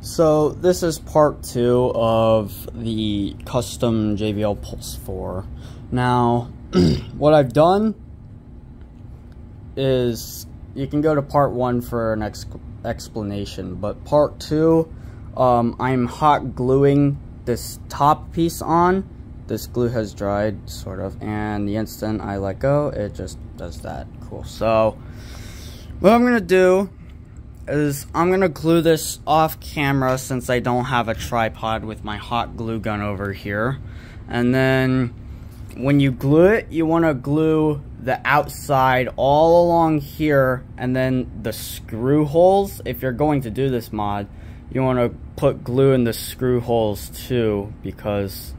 So this is part 2 of the custom JBL Pulse 4. Now, what I've done is, you can go to part 1 for an explanation, but part 2, I'm hot gluing this top piece on. This glue has dried, sort of, and the instant I let go, it just does that. Cool. So, what I'm going to do is I'm going to glue this off camera since I don't have a tripod with my hot glue gun over here. And then when you glue it, you want to glue the outside all along here, and then the screw holes. If you're going to do this mod, you want to put glue in the screw holes too, because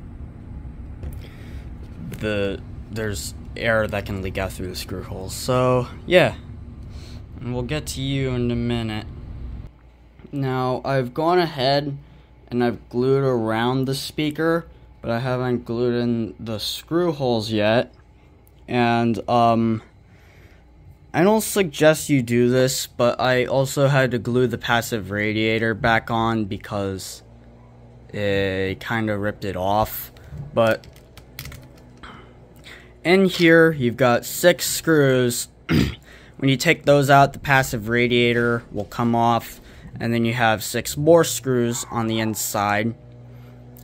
there's air that can leak out through the screw holes. So yeah, and we'll get to you in a minute. Now, I've gone ahead and I've glued around the speaker, but I haven't glued in the screw holes yet. And I don't suggest you do this, but I also had to glue the passive radiator back on because it kind of ripped it off. But in here, you've got 6 screws. When you take those out, the passive radiator will come off, and then you have 6 more screws on the inside,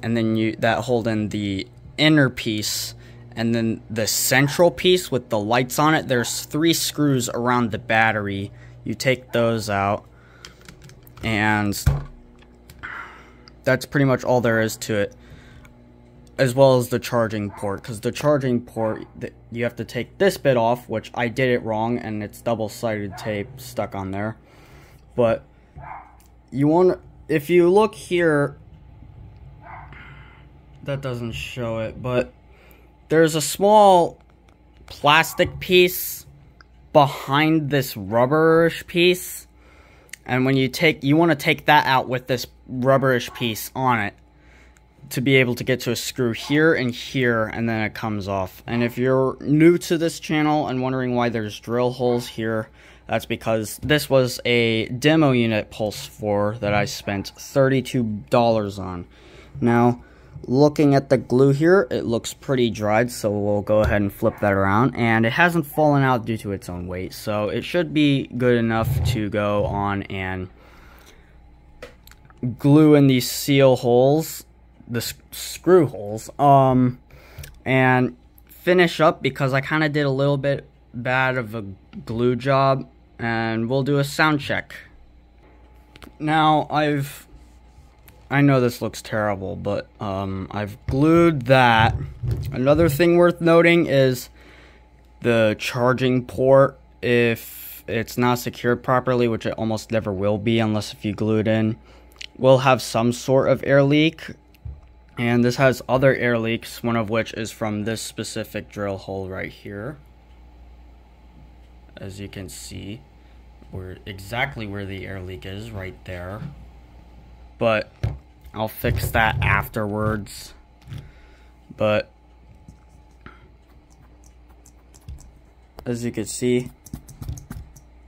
and then that hold in the inner piece, and then the central piece with the lights on it, there's 3 screws around the battery. You take those out, and that's pretty much all there is to it, as well as the charging port, because the charging port, you have to take this bit off, which I did it wrong, and it's double-sided tape stuck on there. But you want, if you look here, that doesn't show it, but there's a small plastic piece behind this rubberish piece, and when you want to take that out with this rubberish piece on it to be able to get to a screw here and here, and then it comes off. And if you're new to this channel and wondering why there's drill holes here, that's because this was a demo unit Pulse 4 that I spent $32 on. Now, looking at the glue here, it looks pretty dried, so we'll go ahead and flip that around, and it hasn't fallen out due to its own weight, so it should be good enough to go on and glue in these seal holes, the screw holes, and finish up, because I kind of did a little bit bad of a glue job, and we'll do a sound check. Now, I know this looks terrible, but I've glued that. Another thing worth noting is the charging port, if it's not secured properly, which it almost never will be unless if you glue it in, will have some sort of air leak. And this has other air leaks, one of which is from this specific drill hole right here. As you can see, exactly where the air leak is, right there. But I'll fix that afterwards. But as you can see,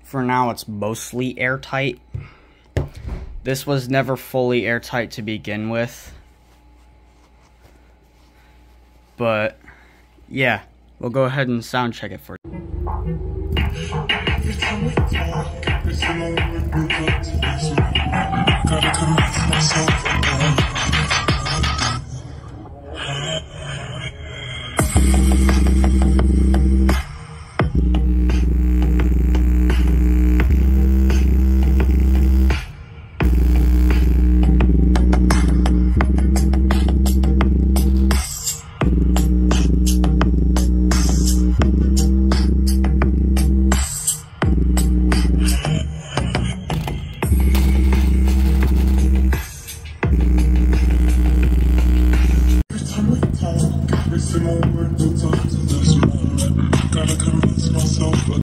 for now it's mostly airtight. This was never fully airtight to begin with. But yeah, we'll go ahead and sound check it for you. Gotta convince myself